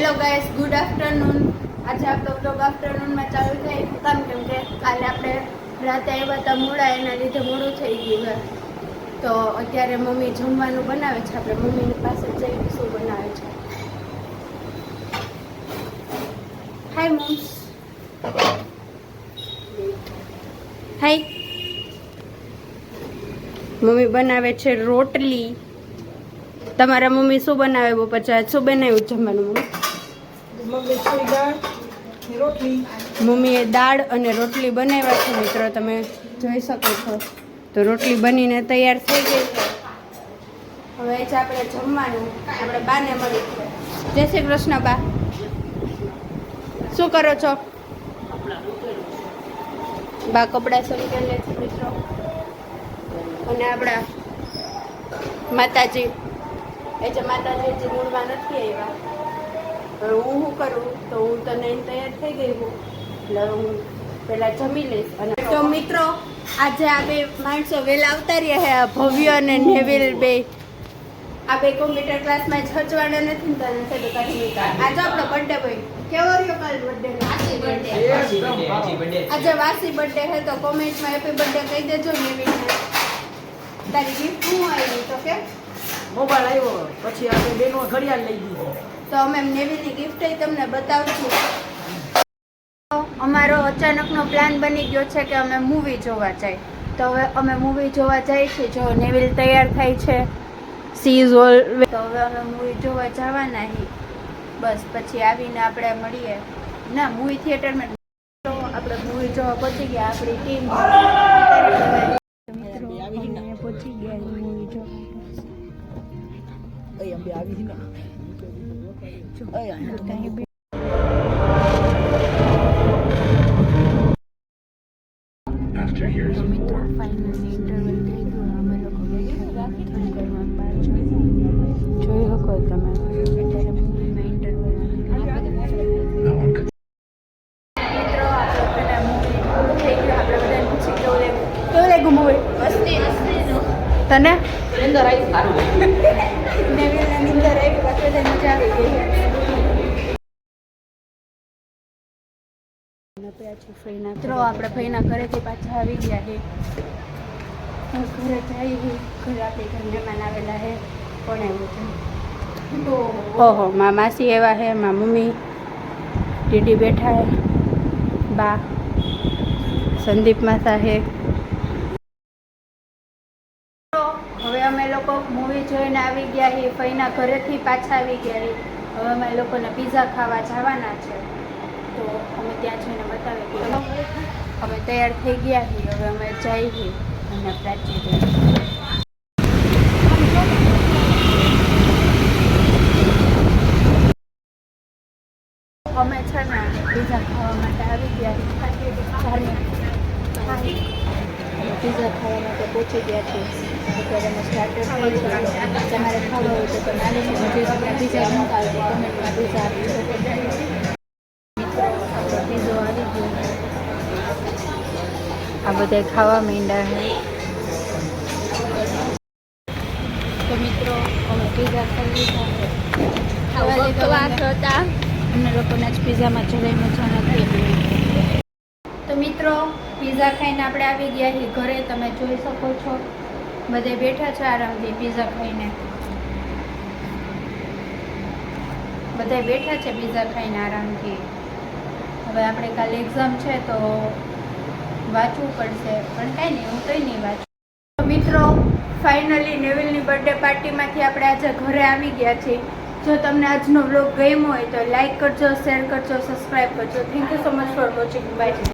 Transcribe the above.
Hello guys, good afternoon. આજે આપણો blog આફ્ટરનૂનમાં ચાલુ થાય કામ કેમ કે કાલે આપણે રાતે આવ્યા હતા મોડા, એના લીધે મોડું થઈ ગયું. તો અત્યારે મમ્મી જમવાનું બનાવે છે. આપણે મમ્મીની પાસે જઈને શું બનાવે છે. હાય મમ્સ. હાય. મમ્મી બનાવે છે રોટલી. તમારા મમ્મી શું બનાવે બપોર? શું બનાવ્યું જમવાનું મમ્મીએ દાળ અને રોટલી બનાવ્યા છે મિત્રો, તમે જોઈ શકો છો. તો રોટલી બનીને તૈયાર થઈ ગઈ છે. હવે છે આપણે જમવાનું. આપણે બાને મળી છે. જય શ્રી કૃષ્ણ બા. શું કરો છો બા? કપડા શરૂ કરી લે છે મિત્રો. અને આપણા માતાજી જે માતાજી મૂળમાં નથી આવ્યા. હવે હું શું કરું? તો હું તો નહીં તૈયાર થઈ ગઈ હું, એટલે હું પહેલાં જમી લઈશ. અને તો મિત્રો આજે આ બે માણસો વહેલા આવતા રહ્યા છે, ભવ્ય અને નેવિલ બે. આ બે કોમ્પ્યુટર ક્લાસમાં છચવાડા નથી ને તને તો કાઢી આજે આપણો બર્થડે ભાઈ કેવો રહ્યો? કાલ બર્થડે આજે વાસી બર્થડે છે, તો કોમેન્ટમાં હેપી બર્થડે કહી દેજો નેવિલને. તારી ગિફ્ટ શું આવી? તો કે મોબાઈલ આવ્યો, પછી આપણે બેનો ઘડિયાળ લઈ દીધો. તો અમે નેવીની ગિફ્ટ તમને બતાવશું. અમારો અચાનકનો પ્લાન બની ગયો છે કે અમે મૂવી જોવા જઈએ. તો હવે અમે મૂવી જોવા જઈએ છીએ. જો નેવિલ તૈયાર થાય છે, સી ઇઝ ઓલ. તો હવે અમે મૂવી જોવા જવાના છીએ. બસ પછી આવીને આપણે મળીએ. ના, મૂવી થિયેટરમાં તો આપણે મૂવી જોવા પહોંચી ગયા. આપણી ટીમ પહોંચી ગયા મૂવી જોવા. અંબે આવી ને મિત્રો ફાઇનલી ઇન્ટરવલ થઈ ગયું. અમે લોકો બેઠા થોડી ઘરમાં બહાર જોઈ શકો તમે. અત્યારે મૂવીમાં ઇન્ટરવલ મિત્રો આપણે પેલા મૂવી થઈ ગયું. આપણે બધાને પૂછી કેવું લાગ્યું મૂવી? તને અંદર આવી સારું નેવિલના નીંદર આવી, બાકી મજા આવી ગઈ. મિત્રો આપણે ફઈના ઘરેથી પાછા આવી ગયા છે. ઘરે જઈએ. ઘરે આપણે ઘર મહેમાન આવેલા છે. કોણ આવ્યું છે? ઓહો, મા માસી એવા છે, મા મમ્મી, દીદી બેઠા છે, બા સંદીપ માસા છે. હવે અમે લોકો મૂવી જોઈને આવી ગયા છીએ. ફઈના ઘરેથી પાછા આવી ગયા છીએ. હવે અમે લોકોને પીઝા ખાવા જવાના છે. તો અમે ત્યાં જઈને બતાવી. અમે તૈયાર થઈ ગયા છીએ. હવે અમે જઈએ છીએ અને પ્રાચી અમે છે ને પીઝા ખાવા માટે આવી ગયા. પીઝા ખાવા માટે પહોંચી ગયા છીએ. અત્યારે અમે સ્ટાર્ટર થઈ છે. તમારે ખાવા હોય તો તમે આવી શકો. પીઝા મંગાવો તો કમેન્ટમાં પીઝા આપી શકો. પીઝો આવી ગયો. આ બધા ખાવા માંડ્યા છે. તો મિત્રો અમે પીઝા ખાઈ લીધા હતા. અમને લોકોના જ પીઝામાં જરાય મજા નથી. તો મિત્રો પીઝા ખાઈને આપણે આવી ગયા છીએ ઘરે. તમે જોઈ શકો છો બધે બેઠા છે આરામથી પીઝા ખાઈને. બધા બેઠા છે પીઝા ખાઈને આરામથી. હવે આપણે કાલે એક્ઝામ છે તો વાંચવું પડશે, પણ કાંઈ નહીં, હું કંઈ નહીં વાંચું. મિત્રો ફાઇનલી નેવિલની બર્થડે પાર્ટીમાંથી આપણે આજે ઘરે આવી ગયા છીએ. જો તમને આજનો વ્લોગ ગમ્યો હોય તો લાઈક કરજો, શેર કરજો, સબસ્ક્રાઈબ કરજો. Thank you so much for watching. By.